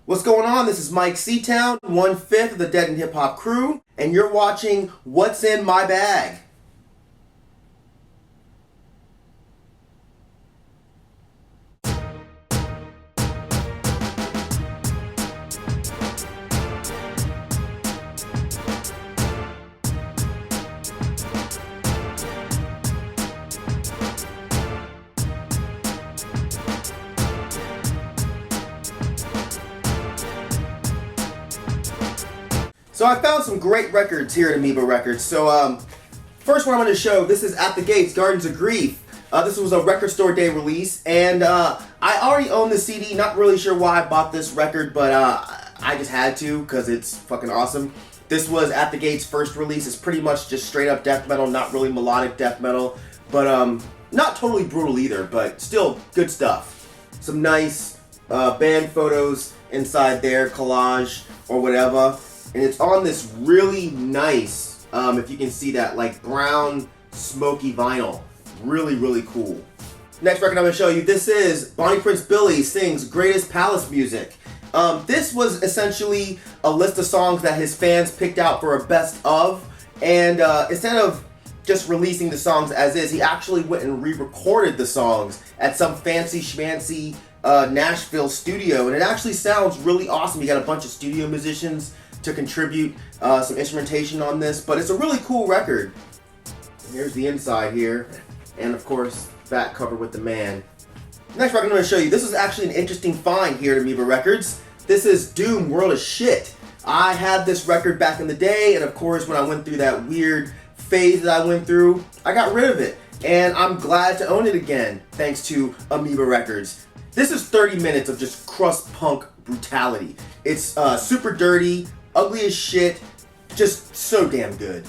What's going on? This is Myke C-Town, 1/5 of the Dead and Hip Hop crew, and you're watching What's in My Bag. So I found some great records here at Amoeba Records. So first one I'm going to show, this is At the Gates, Gardens of Grief. This was a record store day release, and I already own the CD. Not really sure why I bought this record, but I just had to because it's fucking awesome. This was At the Gates' first release. It's pretty much just straight up death metal, not really melodic death metal, but not totally brutal either, but still good stuff. Some nice band photos inside there, collage or whatever. And it's on this really nice, if you can see that, like brown, smoky vinyl. Really, really cool. Next record I'm going to show you, this is Bonnie Prince Billy sings Greatest Palace Music. This was essentially a list of songs that his fans picked out for a best of. And instead of just releasing the songs as is, he actually went and re-recorded the songs at some fancy schmancy Nashville studio. And it actually sounds really awesome. You got a bunch of studio musicians to contribute some instrumentation on this, but it's a really cool record. Here's the inside here, and of course, back cover with the man. Next record I'm going to show you, this is actually an interesting find here at Amoeba Records. This is Doom, World of Shit. I had this record back in the day, and of course, when I went through that weird phase that I went through, I got rid of it, and I'm glad to own it again, thanks to Amoeba Records. This is 30 minutes of just crust punk brutality. It's super dirty, ugly as shit, just so damn good.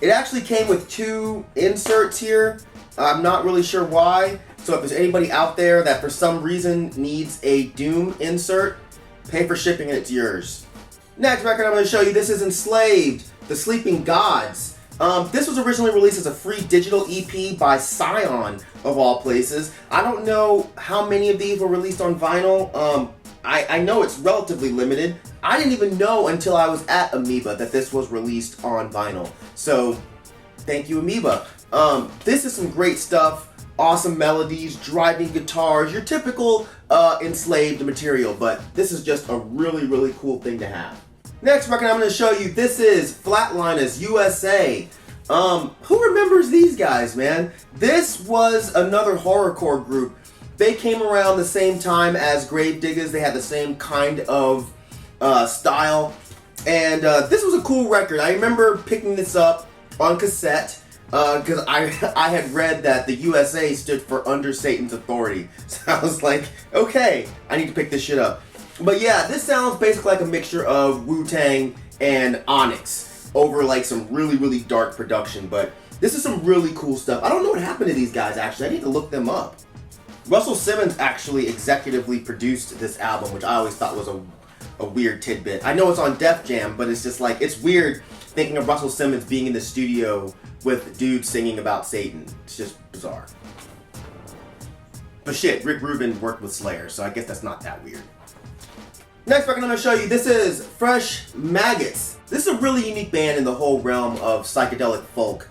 It actually came with 2 inserts here. I'm not really sure why. So if there's anybody out there that for some reason needs a Doom insert, pay for shipping and it's yours. Next record I'm going to show you, this is Enslaved, The Sleeping Gods. This was originally released as a free digital EP by Scion, of all places. I don't know how many of these were released on vinyl. I know it's relatively limited. I didn't even know until I was at Amoeba that this was released on vinyl. So, thank you, Amoeba. This is some great stuff. Awesome melodies, driving guitars, your typical Enslaved material, but this is just a really, really cool thing to have. Next record I'm going to show you, this is Flatliners USA. Who remembers these guys, man? This was another horrorcore group. They came around the same time as Gravediggers. They had the same kind of style. And this was a cool record. I remember picking this up on cassette because I had read that the U.S.A. stood for Under Satan's Authority. So I was like, okay, I need to pick this shit up. But yeah, this sounds basically like a mixture of Wu-Tang and Onyx over like some really, really dark production. But this is some really cool stuff. I don't know what happened to these guys, actually. I need to look them up. Russell Simmons actually executively produced this album, which I always thought was a weird tidbit. I know it's on Def Jam, but it's just like, it's weird thinking of Russell Simmons being in the studio with dudes singing about Satan. It's just bizarre. But shit, Rick Rubin worked with Slayer, so I guess that's not that weird. Next record I'm going to show you, this is Fresh Maggots. This is a really unique band in the whole realm of psychedelic folk.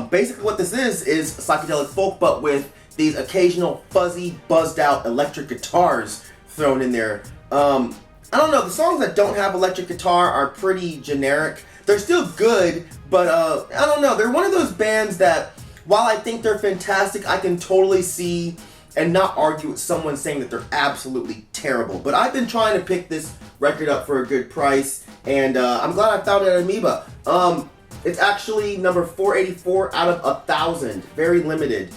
Basically what this is psychedelic folk, but with these occasional fuzzy, buzzed out electric guitars thrown in there. I don't know, the songs that don't have electric guitar are pretty generic. They're still good, but I don't know, they're one of those bands that, while I think they're fantastic, I can totally see and not argue with someone saying that they're absolutely terrible. But I've been trying to pick this record up for a good price, and I'm glad I found it at Amoeba. It's actually number 484 out of 1,000, very limited.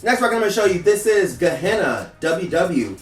Next record I'm going to show you, this is Gehenna, WW.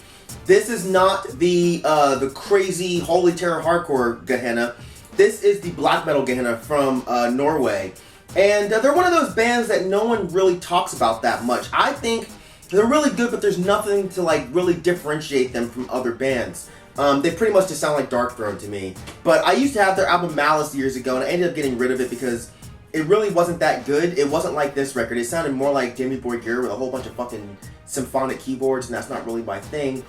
This is not the crazy Holy Terror hardcore Gehenna. This is the black metal Gehenna from Norway. And they're one of those bands that no one really talks about that much. I think they're really good, but there's nothing to like really differentiate them from other bands. They pretty much just sound like Darkthrone to me. But I used to have their album Malice years ago, and I ended up getting rid of it because it really wasn't that good. It wasn't like this record. It sounded more like Jamie Boy Gear with a whole bunch of fucking symphonic keyboards, and that's not really my thing.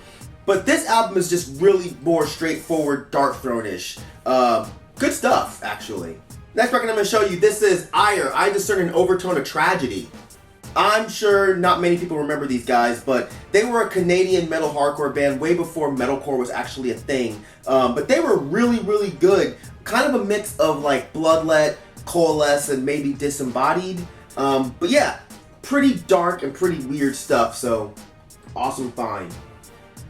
But this album is just really more straightforward, Dark Throne-ish. Good stuff, actually. Next record I'm going to show you, this is Ire. I Discern an Overtone of Tragedy. I'm sure not many people remember these guys, but they were a Canadian metal hardcore band way before metalcore was actually a thing. But they were really, really good. Kind of a mix of like Bloodlet, Coalesce, and maybe Disembodied. But yeah, pretty dark and pretty weird stuff, so awesome find.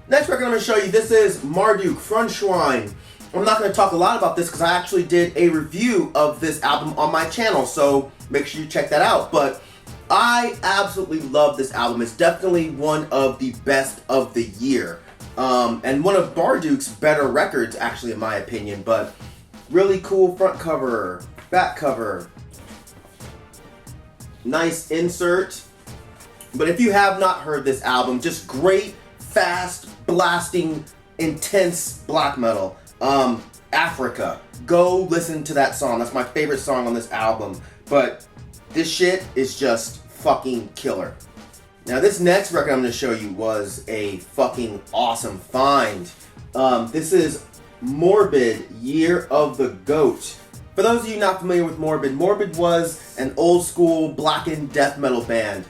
Next record I'm going to show you, this is Marduk, Frontschwein. I'm not going to talk a lot about this because I actually did a review of this album on my channel, so make sure you check that out. But I absolutely love this album. It's definitely one of the best of the year. And one of Marduk's better records, actually, in my opinion. But really cool front cover, back cover. Nice insert. But if you have not heard this album, just great, fast, blasting, intense black metal. Africa. Go listen to that song. That's my favorite song on this album. But this shit is just fucking killer. Now this next record I'm going to show you was a fucking awesome find. This is Morbid, Year of the Goat. For those of you not familiar with Morbid, Morbid was an old school blackened death metal band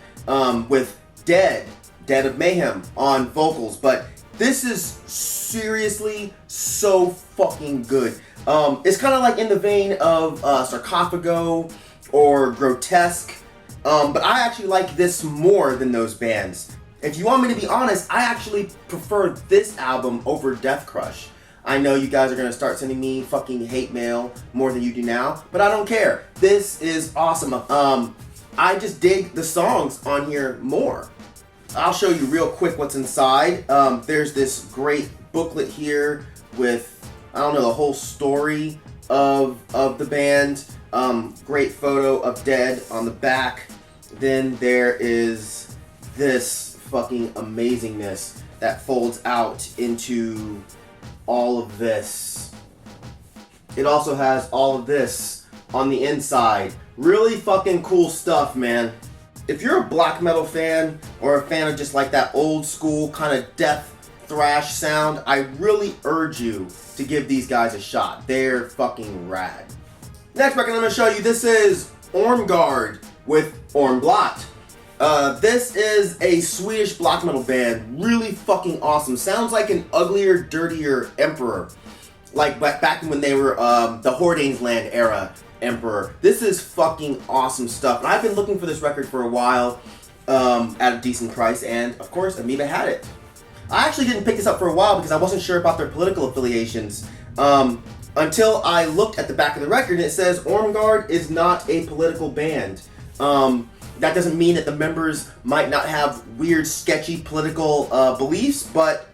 with Dead of Mayhem on vocals, but this is seriously so fucking good. It's kind of like in the vein of Sarcophago or Grotesque, but I actually like this more than those bands. If you want me to be honest, I actually prefer this album over Death Crush. I know you guys are going to start sending me fucking hate mail more than you do now, but I don't care. This is awesome. I just dig the songs on here more. I'll show you real quick what's inside. There's this great booklet here with, I don't know, the whole story of the band. Great photo of Dead on the back. Then there is this fucking amazingness that folds out into all of this. It also has all of this on the inside. Really fucking cool stuff, man. If you're a black metal fan or a fan of just like that old school kind of death thrash sound, I really urge you to give these guys a shot. They're fucking rad. Next record I'm going to show you, this is Ormgard with Ormblot. This is a Swedish black metal band. Really fucking awesome. Sounds like an uglier, dirtier Emperor. Like back when they were the Hordanes Land era Emperor. This is fucking awesome stuff. And I've been looking for this record for a while at a decent price, and of course Amoeba had it. I actually didn't pick this up for a while because I wasn't sure about their political affiliations until I looked at the back of the record and it says Ormgard is not a political band. That doesn't mean that the members might not have weird, sketchy political beliefs, but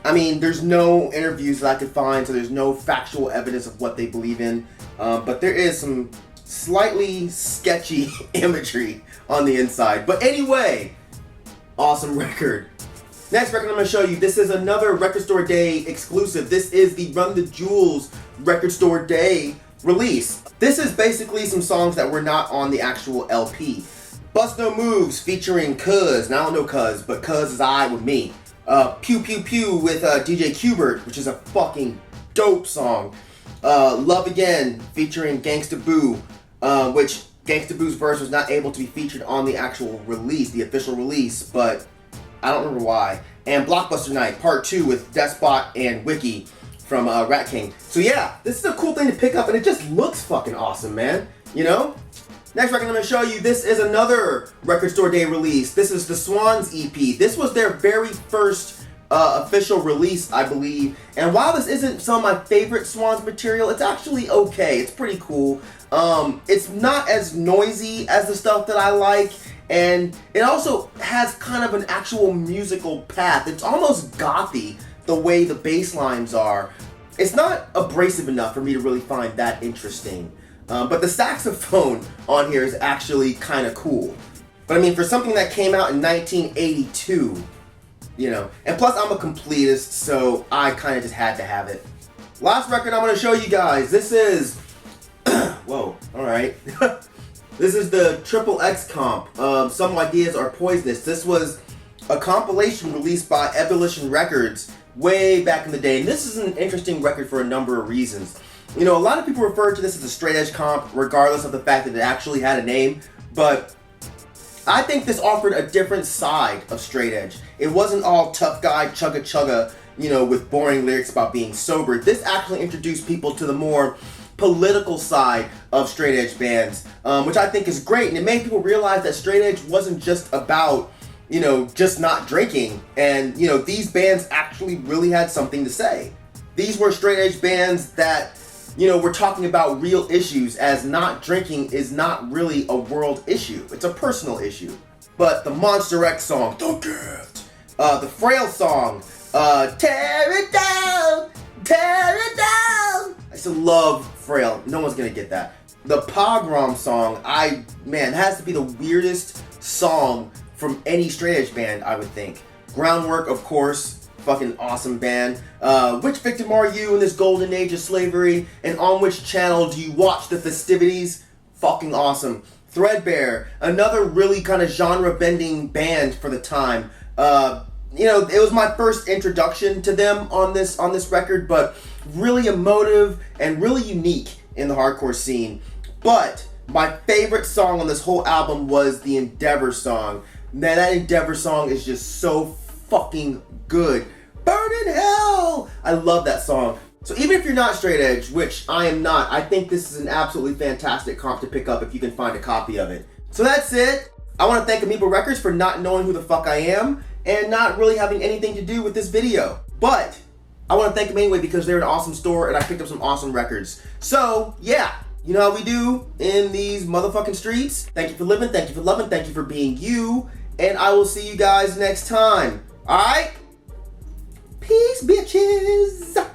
I mean, there's no interviews that I could find, so there's no factual evidence of what they believe in. But there is some slightly sketchy imagery on the inside. But anyway, awesome record. Next record I'm going to show you, this is another Record Store Day exclusive. This is the Run the Jewels Record Store Day release. This is basically some songs that were not on the actual LP. Bust No Moves featuring Cuz, and I don't know Cuz, but Cuz is I with me. Pew Pew Pew with DJ Qbert, which is a fucking dope song. Love Again featuring Gangsta Boo, which Gangsta Boo's verse was not able to be featured on the actual release, the official release, but I don't remember why. And Blockbuster Night Part 2 with Despot and Wiki from Rat King. So yeah, this is a cool thing to pick up, and it just looks fucking awesome, man. You know? Next record I'm going to show you, this is another Record Store Day release. This is the Swans EP. This was their very first official release, I believe. And while this isn't some of my favorite Swans material, it's actually okay. It's pretty cool. It's not as noisy as the stuff that I like, and it also has kind of an actual musical path. It's almost gothy the way the bass lines are. It's not abrasive enough for me to really find that interesting. But the saxophone on here is actually kind of cool. But I mean, for something that came out in 1982, you know, and plus I'm a completist, so I kind of just had to have it. Last record I'm going to show you guys, this is, whoa, alright. This is the Triple X comp, Some Ideas Are Poisonous. This was a compilation released by Ebullition Records way back in the day. And this is an interesting record for a number of reasons. You know, a lot of people refer to this as a straight edge comp, regardless of the fact that it actually had a name, but I think this offered a different side of straight edge. It wasn't all tough guy, chugga chugga, you know, with boring lyrics about being sober. This actually introduced people to the more political side of straight edge bands, which I think is great. And it made people realize that straight edge wasn't just about, you know, just not drinking. And, you know, these bands actually really had something to say. These were straight edge bands that, you know, we're talking about real issues, as not drinking is not really a world issue. It's a personal issue. But the Monster X song, Don't Get, the Frail song, Tear It Down, Tear It Down. I still love Frail. No one's gonna get that. The Pogrom song, man, has to be the weirdest song from any straight edge band, I would think. Groundwork, of course. Fucking awesome band. Which victim are you in this golden age of slavery? And on which channel do you watch the festivities? Fucking awesome. Threadbare, another really kind of genre-bending band for the time. You know, it was my first introduction to them on this record, but really emotive and really unique in the hardcore scene. But my favorite song on this whole album was the Endeavor song. Man, that Endeavor song is just so fucking good. Burn in hell! I love that song. So even if you're not straight edge, which I am not, I think this is an absolutely fantastic comp to pick up if you can find a copy of it. So that's it. I want to thank Amoeba Records for not knowing who the fuck I am and not really having anything to do with this video. But I want to thank them anyway because they're an awesome store and I picked up some awesome records. So yeah, you know how we do in these motherfucking streets. Thank you for living, thank you for loving, thank you for being you, and I will see you guys next time. Alright? Peace, bitches!